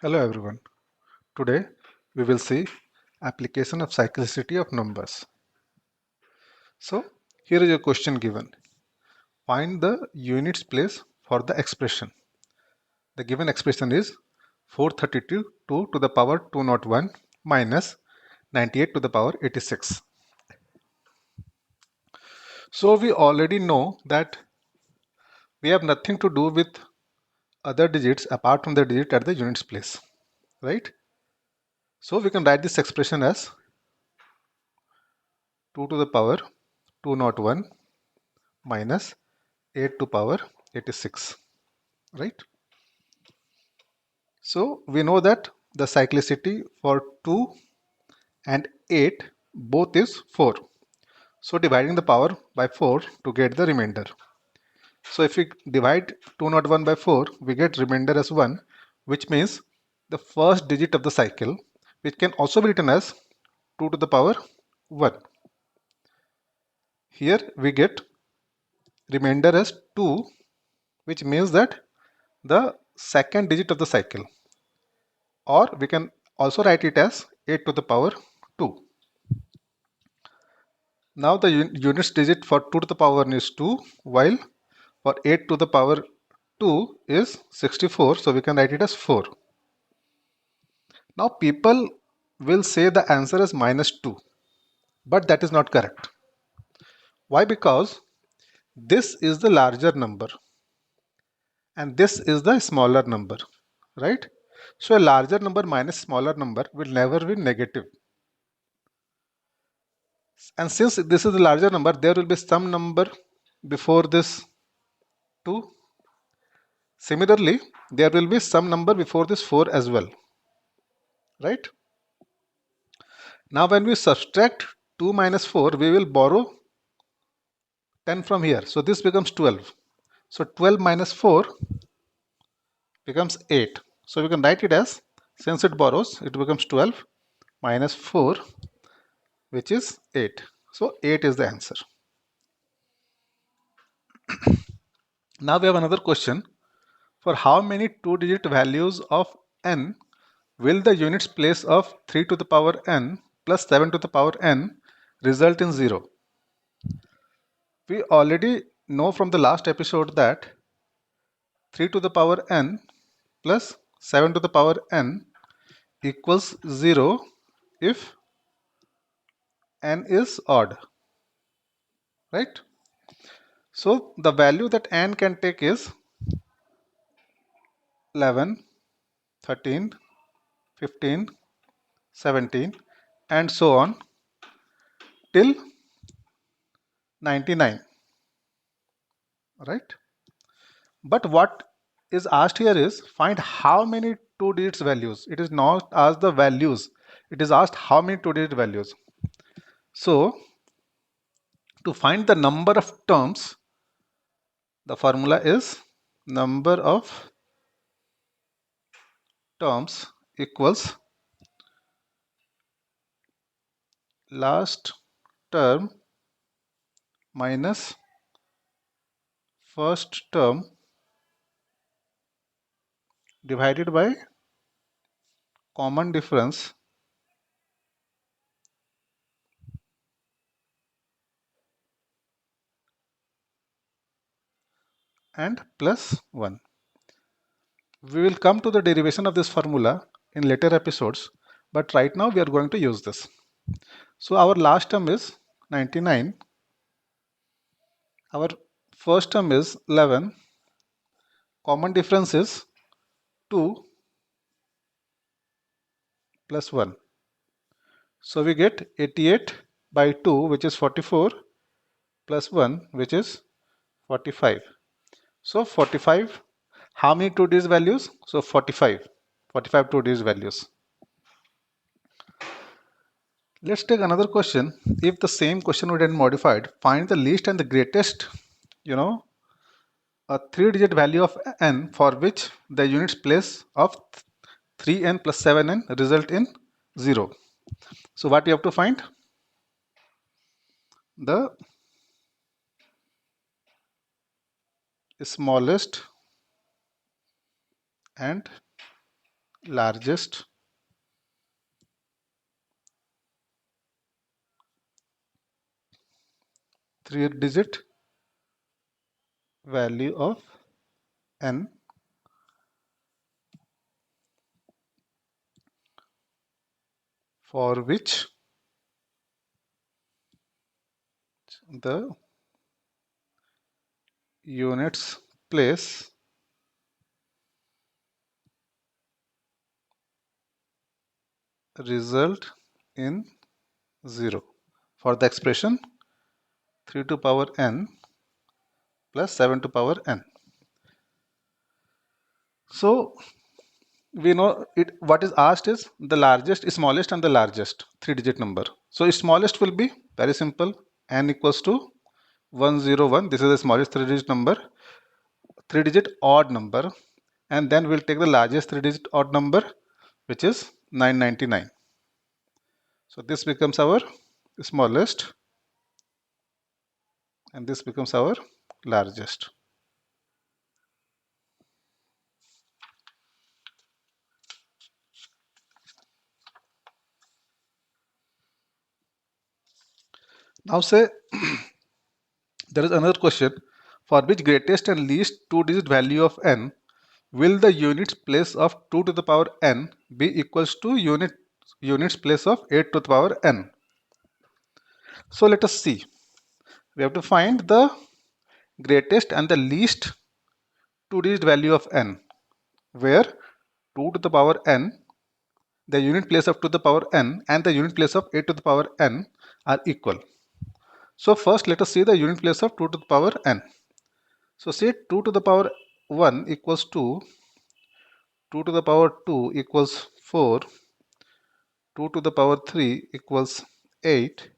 Hello everyone. Today we will see application of cyclicity of numbers. So here is a question given. Find the units place for the expression. The given expression is 432 to the power 201 minus 98 to the power 86. So we already know that we have nothing to do with other digits apart from the digit at the units place, right? So we can write this expression as 2 to the power 201 minus 8 to power 86, right? So we know that the cyclicity for 2 and 8 both is 4. So dividing the power by 4 to get the remainder. So if we divide 201 by 4, we get remainder as 1, which means the first digit of the cycle, which can also be written as 2 to the power 1. Here we get remainder as 2, which means that the second digit of the cycle, or we can also write it as 8 to the power 2. Now the units digit for 2 to the power 1 is 2, while for 8 to the power 2 is 64, so we can write it as 4. Now people will say the answer is minus 2, but that is not correct. Why? Because this is the larger number and this is the smaller number, right? So a larger number minus smaller number will never be negative. And since this is the larger number, there will be some number before this 2. Similarly, there will be some number before this 4 as well, right? Now when we subtract 2 minus 4, we will borrow 10 from here. So this becomes 12. So 12 minus 4 becomes 8. So we can write it as, since it borrows, it becomes 12 minus 4, which is 8. So 8 is the answer. Now we have another question. For how many two-digit values of n will the units place of 3 to the power n plus 7 to the power n result in 0? We already know from the last episode that 3 to the power n plus 7 to the power n equals 0 if n is odd, right? So the value that n can take is 11, 13, 15, 17, and so on till 99, right? But what is asked here is find how many two digits values. It is not asked the values, it is asked how many two digit values. So to find the number of terms, the formula is number of terms equals last term minus first term divided by common difference and plus 1. We will come to the derivation of this formula in later episodes, but right now we are going to use this. So our last term is 99, our first term is 11, common difference is 2 plus 1. So we get 88 by 2, which is 44, plus 1, which is 45. So 45, how many two digit values? So 45 two digit values. Let's take another question. If the same question would have been modified, find the least and the greatest, a 3-digit value of n for which the units place of 3n plus 7n result in 0. So what you have to find? The smallest and largest three-digit value of n for which the units place result in 0 for the expression 3 to power n plus 7 to power n. So we know it. What is asked is the largest, smallest, and the largest three-digit number. So smallest will be very simple. N equals to 101. This is the smallest three-digit number, three-digit odd number, and then we'll take the largest three-digit odd number, which is 999. So this becomes our smallest, and this becomes our largest. Now say there is another question for which greatest and least two-digit value of n will the units place of 2 to the power n be equals to units place of 8 to the power n. So let us see. We have to find the greatest and the least two-digit value of n, where 2 to the power n, the unit place of 2 to the power n, and the unit place of 8 to the power n are equal. So first let us see the unit place of 2 to the power n. So say 2 to the power 1 equals 2, 2 to the power 2 equals 4, 2 to the power 3 equals 8,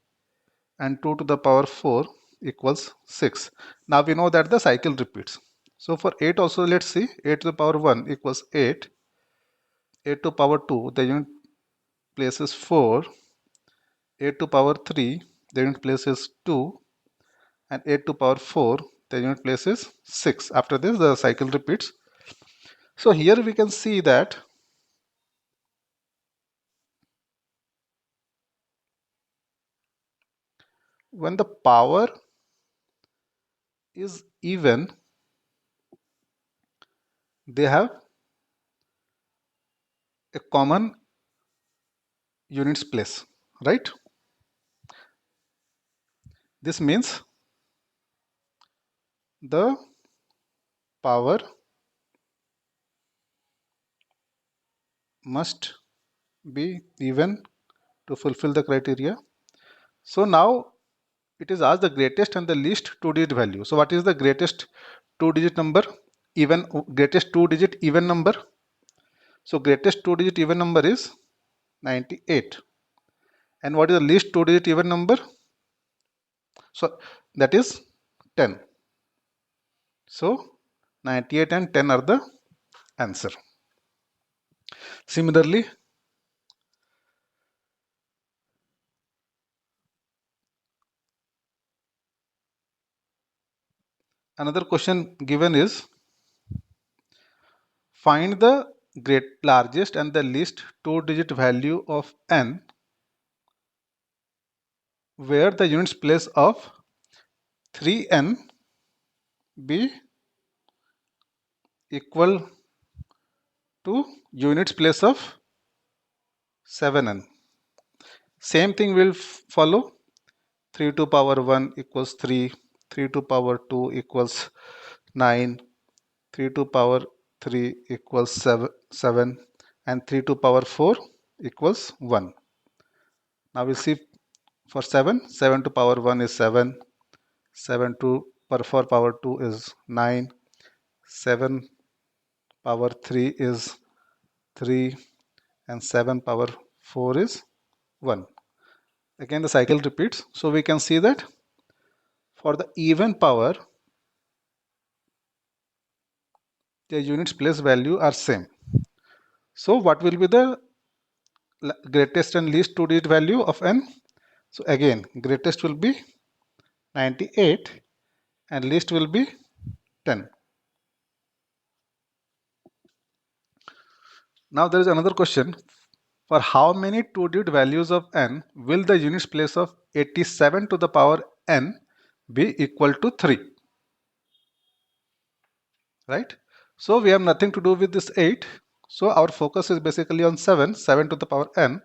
and 2 to the power 4 equals 6. Now we know that the cycle repeats. So for 8 also, let's see, 8 to the power 1 equals 8, 8 to power 2, the unit place is 4, 8 to power 3, the unit place is 2, and 8 to power 4, the unit place is 6. After this, the cycle repeats. So here we can see that when the power is even, they have a common units place, right? This means the power must be even to fulfill the criteria. So now it is asked the greatest and the least two-digit value. So what is the greatest two-digit number? Even greatest two-digit even number. So greatest two-digit even number is 98. And what is the least two-digit even number? So that is 10. So 98 and 10 are the answer. Similarly, another question given is find the largest and the least two-digit value of n where the units place of 3n be equal to units place of 7n. Same thing will follow. 3 to power 1 equals 3, 3 to power 2 equals 9, 3 to power 3 equals 7, and 3 to power 4 equals 1. Now we see for 7, 7 to power 1 is 7, 7 to power 4 power 2 is 9, 7 power 3 is 3, and 7 power 4 is 1. Again the cycle repeats. So we can see that for the even power, the units place value are same. So what will be the greatest and least two digit value of n? So again, greatest will be 98 and least will be 10. Now there is another question. For how many two-digit values of n will the units place of 87 to the power n be equal to 3? Right? So we have nothing to do with this 8. So our focus is basically on 7 to the power n.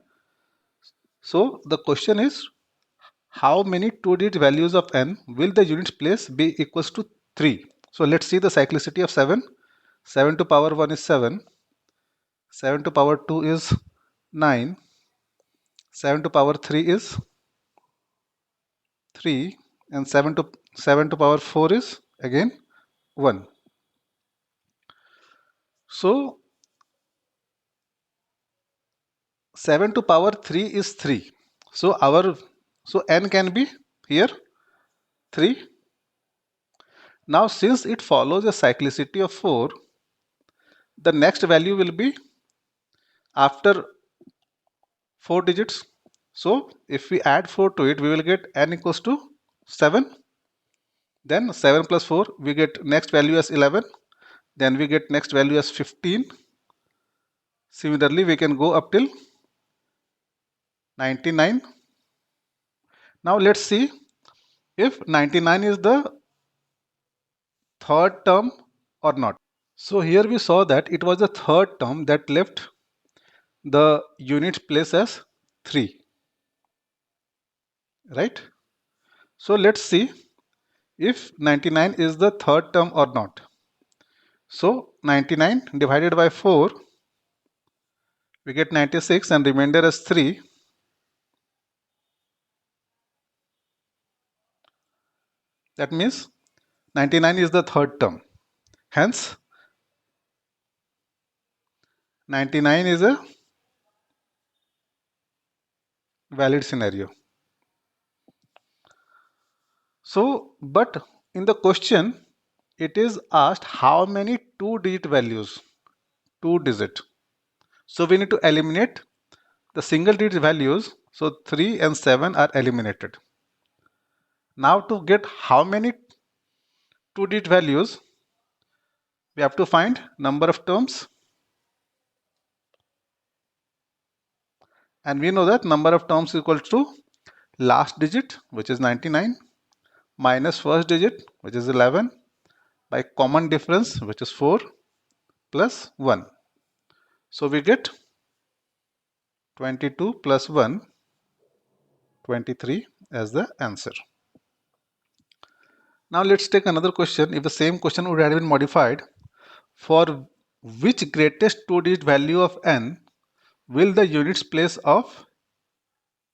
So the question is, how many two-digit values of n will the units place be equals to 3? So let's see the cyclicity of 7. 7 to power 1 is 7. 7 to power 2 is 9. 7 to power 3 is 3. And 7 to power 4 is again 1. So 7 to power 3 is 3. So n can be here 3. Now since it follows a cyclicity of 4, the next value will be after 4 digits. So if we add 4 to it, we will get n equals to 7. Then 7 plus 4, we get next value as 11. Then we get next value as 15. Similarly, we can go up till 99. Now let's see if 99 is the third term or not. So here we saw that it was the third term that left the unit place as 3. Right? So let's see if 99 is the third term or not. So 99 divided by 4, we get 96 and remainder as 3. That means 99 is the third term. Hence 99 is a valid scenario. So, but in the question, it is asked how many two-digit values, 2 digit. So we need to eliminate the single-digit values. So 3 and 7 are eliminated. Now to get how many two-digit values, we have to find number of terms. And we know that number of terms is equal to last digit, which is 99, minus first digit, which is 11, by common difference, which is 4, plus 1. So we get 22 plus 1, 23 as the answer. Now let's take another question. If the same question would have been modified, for which greatest two-digit value of n will the units place of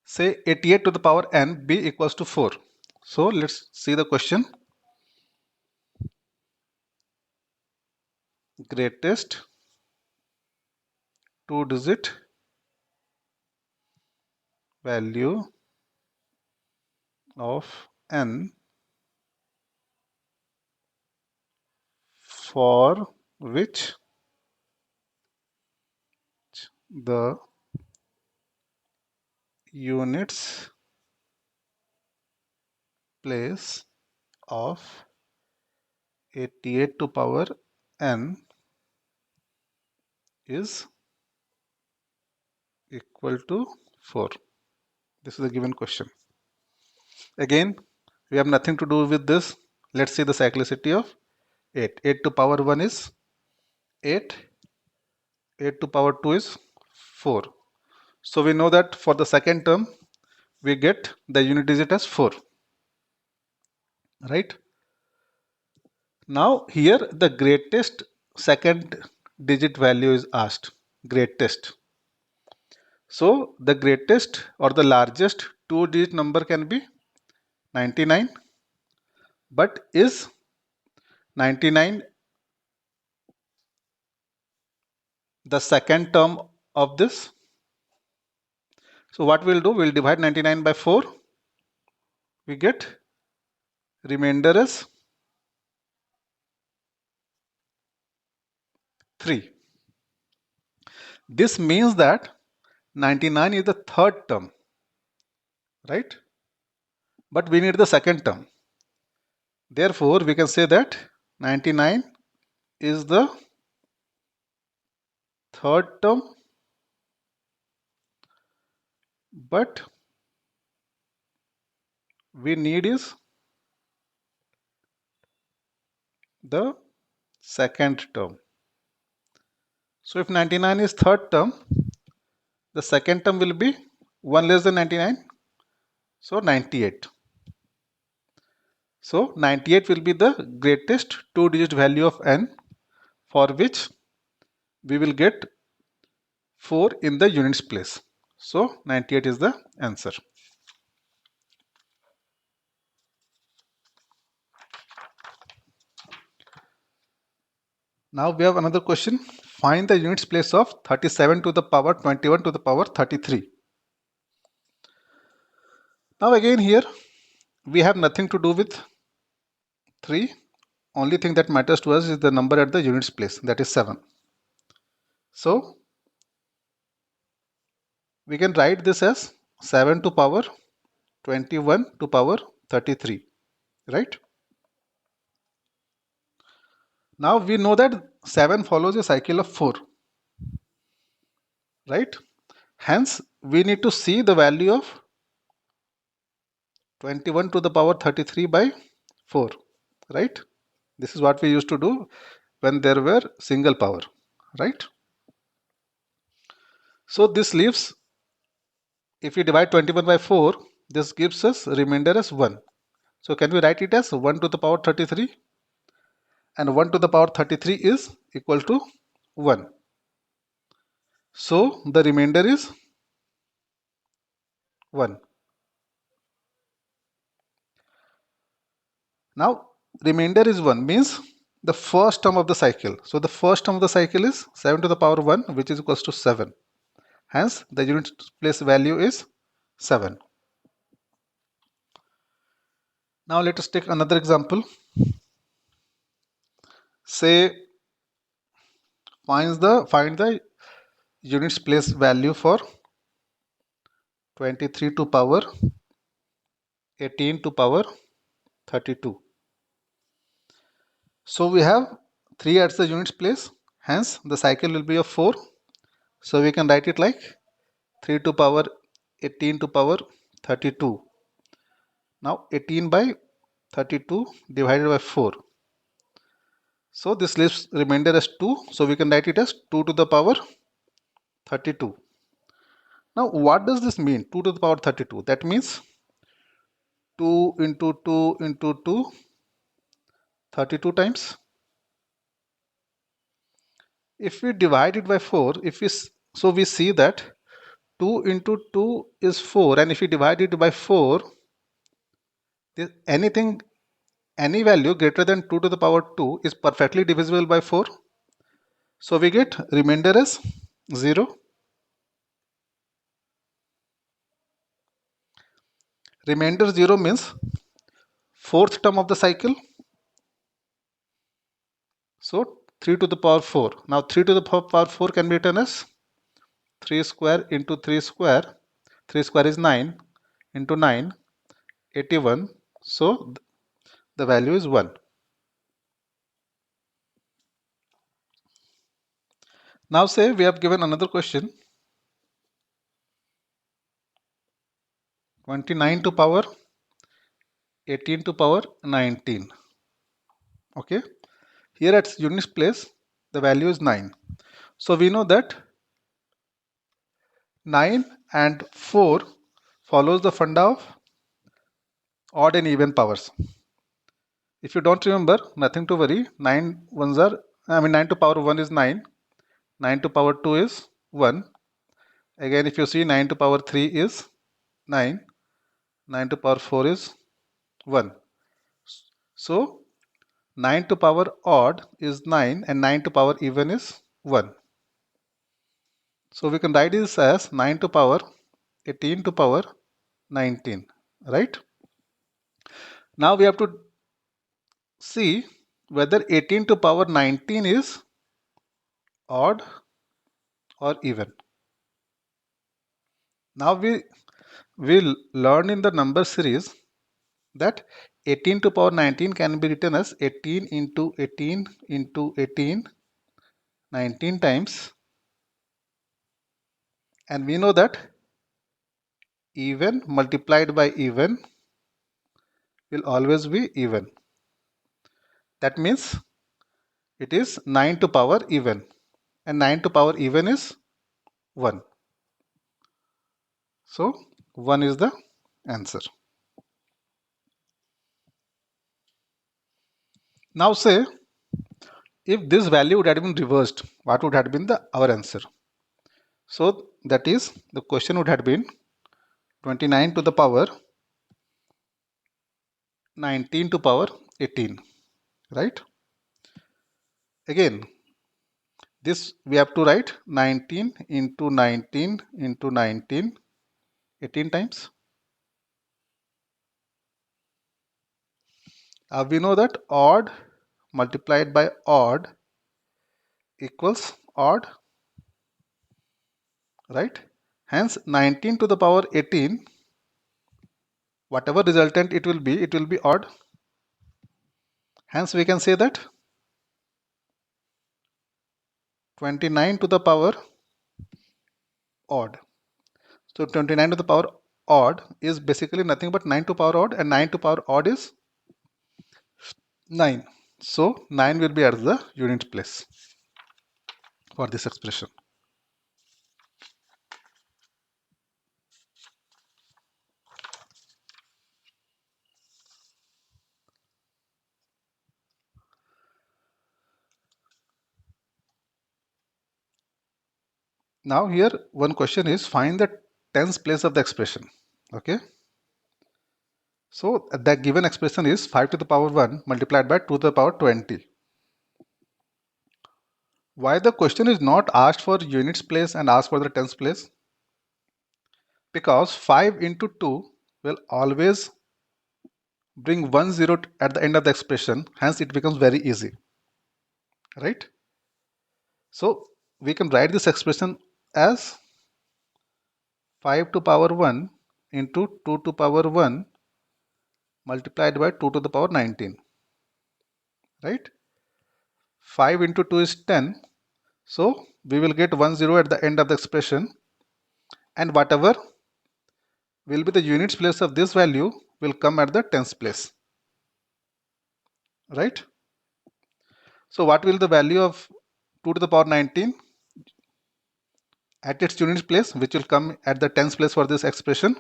say 88 to the power n be equals to 4? So let's see the question. Greatest two-digit value of n for which the units place of 88 to power n is equal to 4. This is a given question. Again, we have nothing to do with this. Let's see the cyclicity of 8. 8 to power 1 is 8. 8 to power 2 is 4. So we know that for the second term, we get the unit digit as 4. Right? Now here the greatest second digit value is asked. Greatest. So the greatest or the largest two-digit number can be 99. But is 99 the second term of this? So what we'll do, we'll divide 99 by 4. We get remainder as 3. This means that 99 is the third term, right? But we need the second term. Therefore, we can say that 99 is the third term, but we need is the second term. So if 99 is third term, the second term will be 1 less than 99, so 98. So 98 will be the greatest two-digit value of n, for which we will get 4 in the units place. So 98 is the answer. Now we have another question. Find the units place of 37 to the power 21 to the power 33. Now again here we have nothing to do with 3. Only thing that matters to us is the number at the units place, that is 7. So we can write this as 7 to power 21 to power 33, right? Now we know that 7 follows a cycle of 4, right? Hence we need to see the value of 21 to the power 33 by 4, right? This is what we used to do when there were single power, right? So this leaves, if we divide 21 by 4, this gives us remainder as 1. So can we write it as 1 to the power 33? And 1 to the power 33 is equal to 1. So the remainder is 1. Now remainder is 1 means the first term of the cycle. So the first term of the cycle is 7 to the power 1, which is equals to 7. Hence the unit place value is 7. Now let us take another example. Say find the units place value for 23 to power 18 to power 32. So we have 3 at the units place, hence the cycle will be of 4. So we can write it like 3 to power 18 to power 32. Now 18 by 32 divided by 4. So this leaves remainder as 2. So we can write it as 2 to the power 32. Now what does this mean, 2 to the power 32? That means 2 into 2 into 2, 32 times. If we divide it by 4, so we see that 2 into 2 is 4, and if we divide it by 4, any value greater than 2 to the power 2 is perfectly divisible by 4. So we get remainder as 0. Remainder 0 means fourth term of the cycle. So 3 to the power 4. Now 3 to the power 4 can be written as 3 square into 3 square. 3 square is 9 into 9, 81. So the value is 1. Now say we have given another question. 29 to power 18 to power 19. Okay. Here at units place, the value is 9. So we know that 9 and 4 follows the funda of odd and even powers. If you don't remember, nothing to worry. 9 to power 1 is 9. 9 to power 2 is 1. Again, if you see 9 to power 3 is 9. 9 to power 4 is 1. So 9 to power odd is 9 and 9 to power even is 1. So we can write this as 9 to power 18 to power 19, right? Now we have to see whether 18 to power 19 is odd or even. Now we will learn in the number series that 18 to power 19 can be written as 18 into 18 into 18 19 times, And we know that even multiplied by even will always be even. That means it is 9 to power even, and 9 to power even is 1. So 1 is the answer. Now say if this value would have been reversed, what would have been our answer? So that is, the question would have been 29 to the power 19 to power 18, right? Again, this we have to write 19 into 19 into 19 18 times. We know that odd multiplied by odd equals odd, right? Hence 19 to the power 18, whatever resultant it will be odd. Hence we can say that 29 to the power odd. So 29 to the power odd is basically nothing but 9 to power odd, and 9 to power odd is 9. So 9 will be at the unit place for this expression. Now here one question is, find the tens place of the expression. Okay. So the given expression is 5 to the power 1 multiplied by 2 to the power 20. Why the question is not asked for units place and asked for the tens place? Because 5 into 2 will always bring 1 0 at the end of the expression, hence it becomes very easy, right? So we can write this expression as 5 to power 1 into 2 to power 1 multiplied by 2 to the power 19, right? 5 into 2 is 10, so we will get 1 0 at the end of the expression, and whatever will be the units place of this value will come at the tens place, right? So what will the value of 2 to the power 19 at its units place, which will come at the tens place for this expression?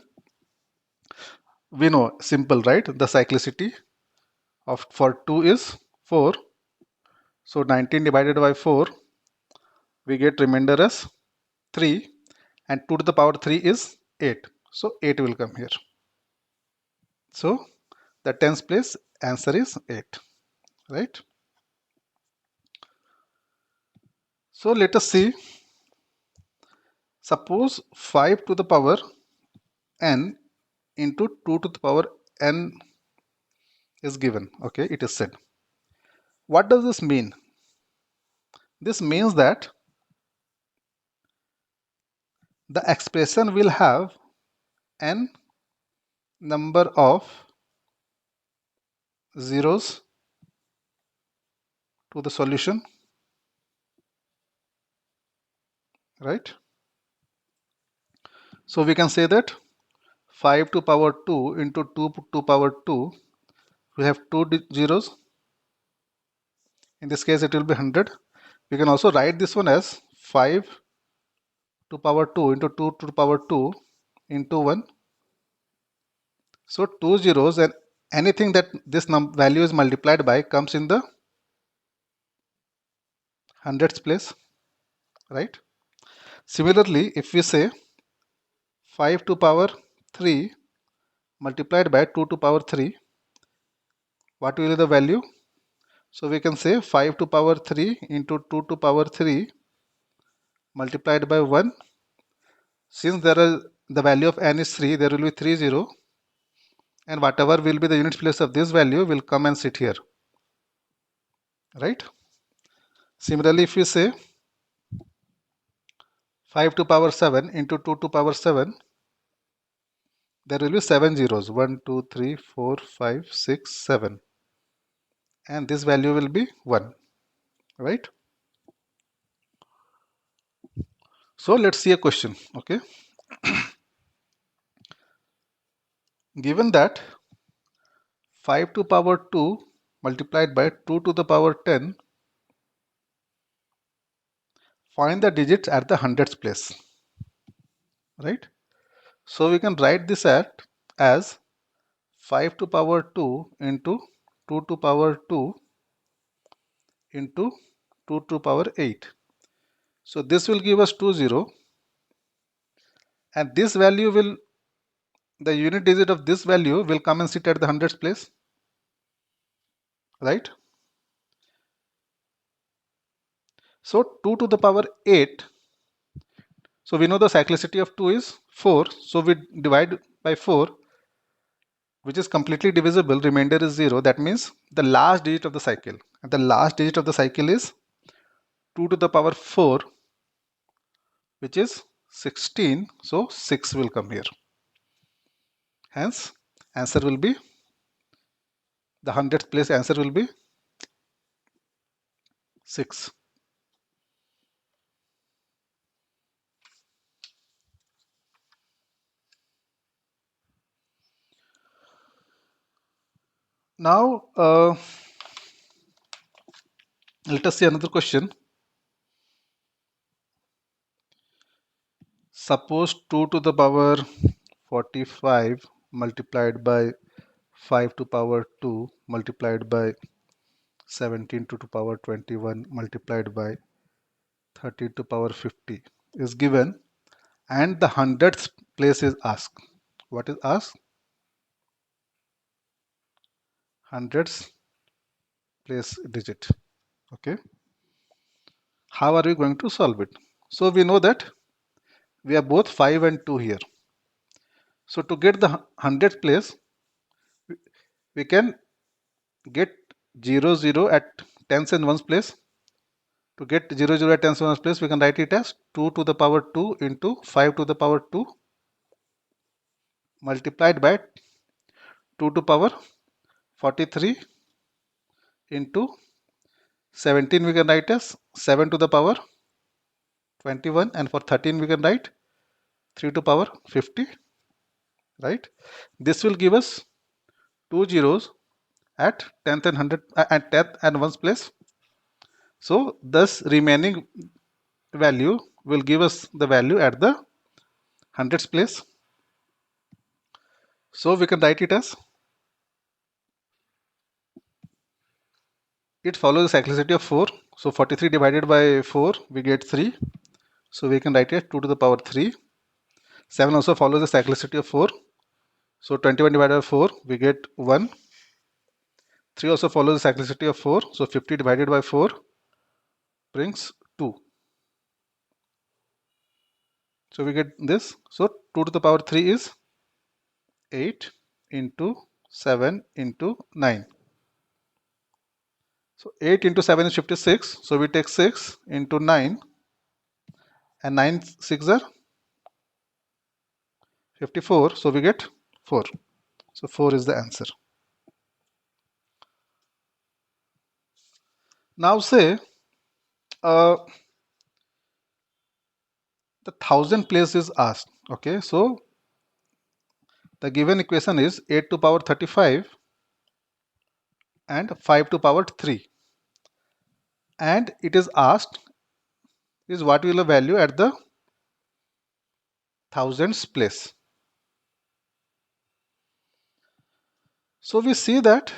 We know, simple, right? The cyclicity of for 2 is 4. So 19 divided by 4, we get remainder as 3, and 2 to the power 3 is 8. So 8 will come here. So the tens place answer is 8, right? So let us see. Suppose 5 to the power n into 2 to the power n is given. Okay, it is said. What does this mean? This means that the expression will have n number of zeros to the solution, right? So we can say that 5 to power 2 into 2 to power 2, we have 2 zeros. In this case it will be 100. We can also write this one as 5 to power 2 into 2 to the power 2 into 1. So 2 zeros, and anything that this value is multiplied by comes in the hundreds place, right? Similarly, if we say 5 to power 3 multiplied by 2 to power 3, what will be the value? So we can say 5 to power 3 into 2 to power 3 multiplied by 1. Since the value of n is 3, there will be 3 0, and whatever will be the units place of this value will come and sit here, right? Similarly, if we say 5 to power 7 into 2 to power 7, there will be 7 zeros, 1 2 3 4 5 6 7, and this value will be 1, right? So let's see a question. Okay, given that 5 to power 2 multiplied by 2 to the power 10, find the digits at the hundreds place, right? So we can write this as 5 to power 2 into 2 to power 2 into 2 to power 8. So this will give us 20, and this value will, the unit digit of this value will come and sit at the hundreds place, right? So 2 to the power 8, so we know the cyclicity of 2 is 4, so we divide by 4, which is completely divisible, remainder is 0, that means the last digit of the cycle, and the last digit of the cycle is 2 to the power 4, which is 16, so 6 will come here. Hence answer will be, the hundredth place answer will be 6. Now let us see another question. Suppose 2 to the power 45 multiplied by 5 to power 2 multiplied by 17 to the power 21 multiplied by 30 to power 50 is given, and the hundredth place is asked. What is asked? Hundredth place digit. Okay. How are we going to solve it? So we know that we have both 5 and 2 here. So to get the hundredth place, we can get 0 0 at tens and ones place. To get 0 0 at tens and ones place, we can write it as 2 to the power 2 into 5 to the power 2 multiplied by 2 to power 43 into 17, we can write as 7 to the power 21, and for 13 we can write 3 to power 50, right? This will give us 2 zeros at 10th and 100 at 10th and ones place. So thus remaining value will give us the value at the hundreds place. So we can write it as, it follows the cyclicity of 4. So 43 divided by 4, we get 3. So we can write it 2 to the power 3. 7 also follows the cyclicity of 4. So 21 divided by 4, we get 1. 3 also follows the cyclicity of 4. So 50 divided by 4 brings 2. So we get this. So 2 to the power 3 is 8 into 7 into 9. So 8 into 7 is 56. So we take 6 into 9, and 9 6 are 54. So we get 4. So 4 is the answer. Now say the 1000 place is asked. Okay, so the given equation is 8 to power 35 and 5 to power 3, and it is asked is what will the value at the thousands place. So we see that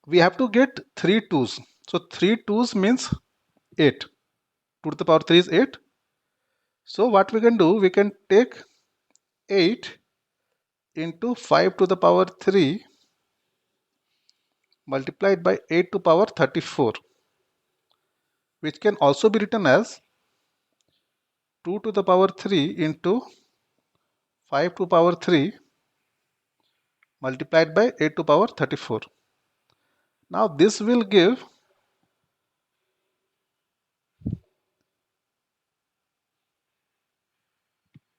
we have to get 3 2's. So 3 2's means 8. 2 to the power 3 is 8. So what we can do, we can take 8 into 5 to the power 3 multiplied by 8 to power 34, which can also be written as 2 to the power 3 into 5 to power 3 multiplied by 8 to power 34. Now this will give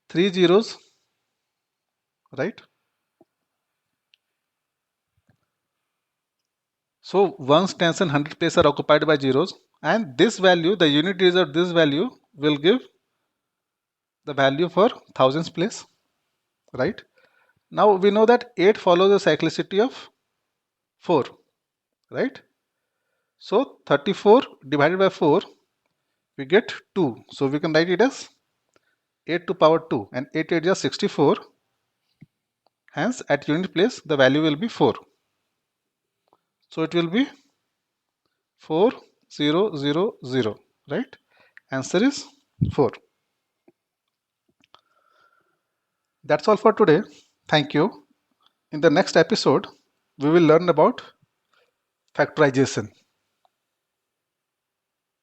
3 zeros, right? So ones, tens and hundred place are occupied by zeros, and this value, the unit digit of this value will give the value for thousands place, right? Now we know that 8 follows the cyclicity of 4, right? So 34 divided by 4, we get 2. So we can write it as 8 to power 2, and 8 8 is 64. Hence at unit place the value will be 4. So it will be 4000, right? Answer is 4. That's all for today. Thank you. In the next episode, we will learn about factorization.